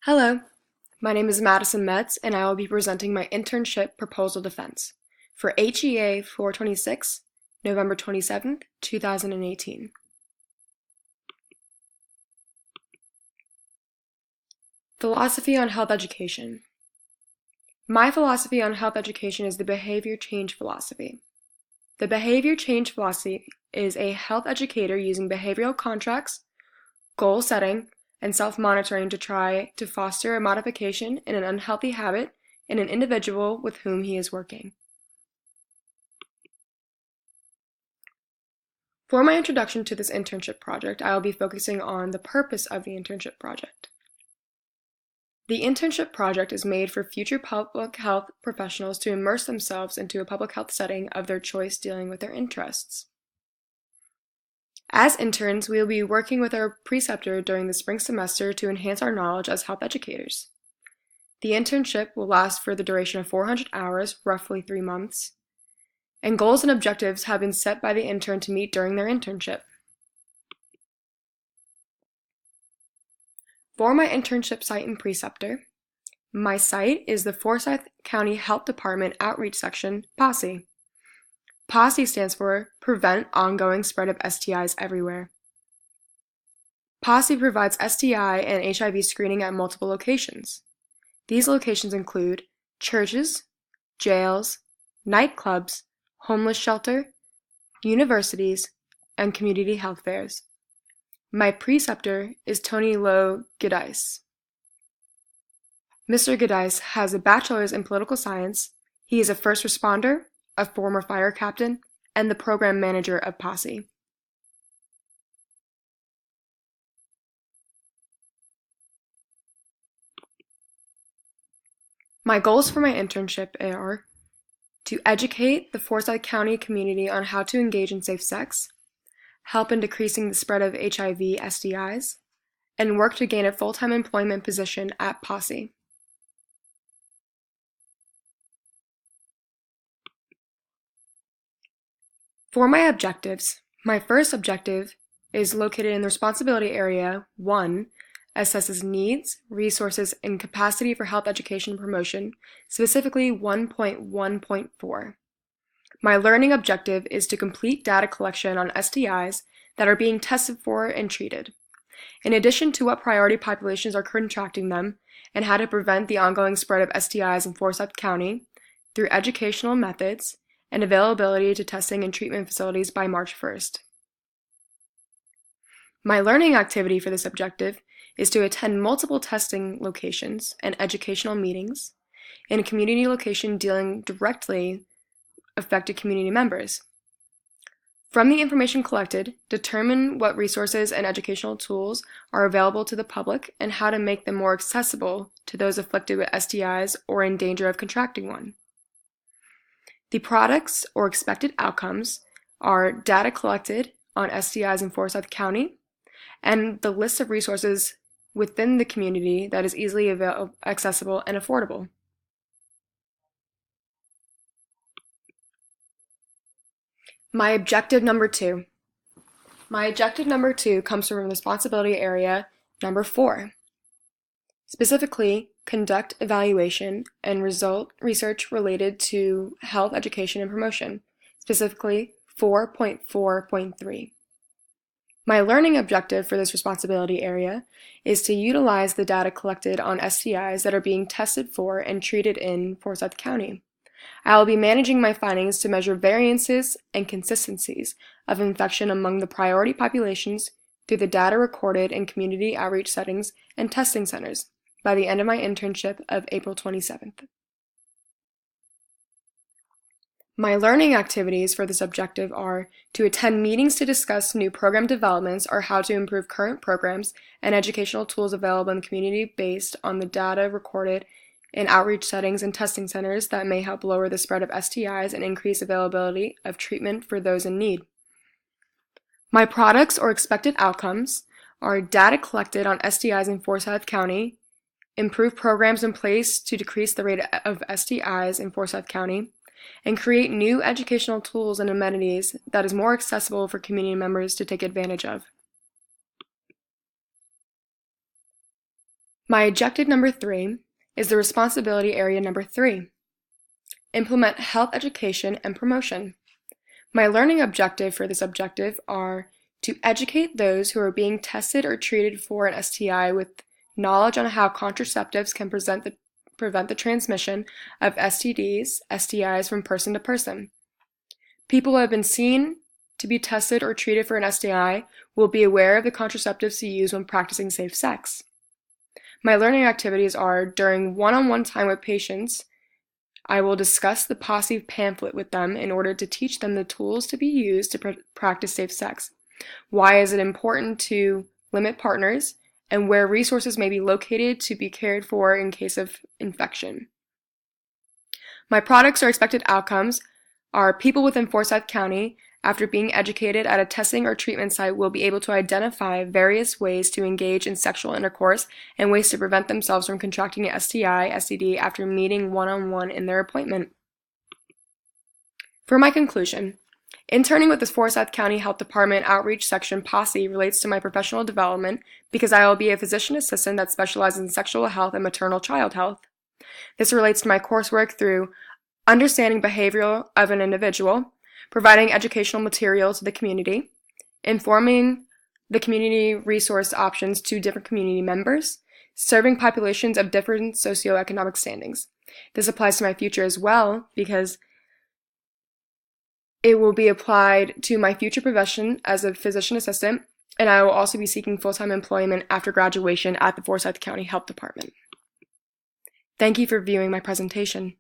Hello, my name is Madison Metz, and I will be presenting my internship proposal defense for HEA 426, November 27th, 2018. Philosophy on Health Education. My philosophy on health education is the behavior change philosophy. The behavior change philosophy is a health educator using behavioral contracts, goal setting, and self-monitoring to try to foster a modification in an unhealthy habit in an individual with whom he is working. For my introduction to this internship project, I will be focusing on the purpose of the internship project. The internship project is made for future public health professionals to immerse themselves into a public health setting of their choice dealing with their interests. As interns, we will be working with our preceptor during the spring semester to enhance our knowledge as health educators. The internship will last for the duration of 400 hours, roughly 3 months, and goals and objectives have been set by the intern to meet during their internship. For my internship site and preceptor, my site is the Forsyth County Health Department Outreach Section, POSSE. POSSE stands for Prevent Ongoing Spread of STIs Everywhere. POSSE provides STI and HIV screening at multiple locations. These locations include churches, jails, nightclubs, homeless shelter, universities, and community health fairs. My preceptor is Tony Lowe Gidice. Mr. Gidice has a bachelor's in political science. He is a first responder, a former fire captain, and the program manager of POSSE. My goals for my internship are to educate the Forsyth County community on how to engage in safe sex, help in decreasing the spread of HIV STIs, and work to gain a full-time employment position at POSSE. For my objectives, my first objective is located in the responsibility area 1, assesses needs, resources, and capacity for health education and promotion, specifically 1.1.4. My learning objective is to complete data collection on STIs that are being tested for and treated, in addition to what priority populations are contracting them and how to prevent the ongoing spread of STIs in Forsyth County through educational methods and availability to testing and treatment facilities by March 1st. My learning activity for this objective is to attend multiple testing locations and educational meetings in a community location dealing directly affected community members. From the information collected, determine what resources and educational tools are available to the public and how to make them more accessible to those afflicted with STIs or in danger of contracting one. The products or expected outcomes are data collected on STIs in Forsyth County and the list of resources within the community that is easily accessible and affordable. My objective number 2. My objective number 2 comes from responsibility area number 4. Specifically, conduct evaluation and result research related to health education and promotion, specifically 4.4.3. My learning objective for this responsibility area is to utilize the data collected on STIs that are being tested for and treated in Forsyth County. I will be managing my findings to measure variances and consistencies of infection among the priority populations through the data recorded in community outreach settings and testing centers by the end of my internship of April 27th. My learning activities for this objective are to attend meetings to discuss new program developments or how to improve current programs and educational tools available in the community based on the data recorded in outreach settings and testing centers that may help lower the spread of STIs and increase availability of treatment for those in need. My products or expected outcomes are data collected on STIs in Forsyth County, improve programs in place to decrease the rate of STIs in Forsyth County, and create new educational tools and amenities that is more accessible for community members to take advantage of. My objective number 3 is the responsibility area number 3. Implement health education and promotion. My learning objective for this objective are to educate those who are being tested or treated for an STI with knowledge on how contraceptives can prevent the transmission of STDs, STIs from person to person. People who have been seen to be tested or treated for an STI will be aware of the contraceptives to use when practicing safe sex. My learning activities are, during one-on-one time with patients, I will discuss the posse pamphlet with them in order to teach them the tools to be used to practice safe sex. Why is it important to limit partners, and where resources may be located to be cared for in case of infection. My products or expected outcomes are people within Forsyth County, after being educated at a testing or treatment site, will be able to identify various ways to engage in sexual intercourse and ways to prevent themselves from contracting an STI, STD after meeting one-on-one in their appointment. For my conclusion, interning with the Forsyth County Health Department Outreach Section Posse relates to my professional development because I will be a physician assistant that specializes in sexual health and maternal child health. This relates to my coursework through understanding behavior of an individual, providing educational material to the community, informing the community resource options to different community members, serving populations of different socioeconomic standings. This applies to my future as well because it will be applied to my future profession as a physician assistant, and I will also be seeking full-time employment after graduation at the Forsyth County Health Department. Thank you for viewing my presentation.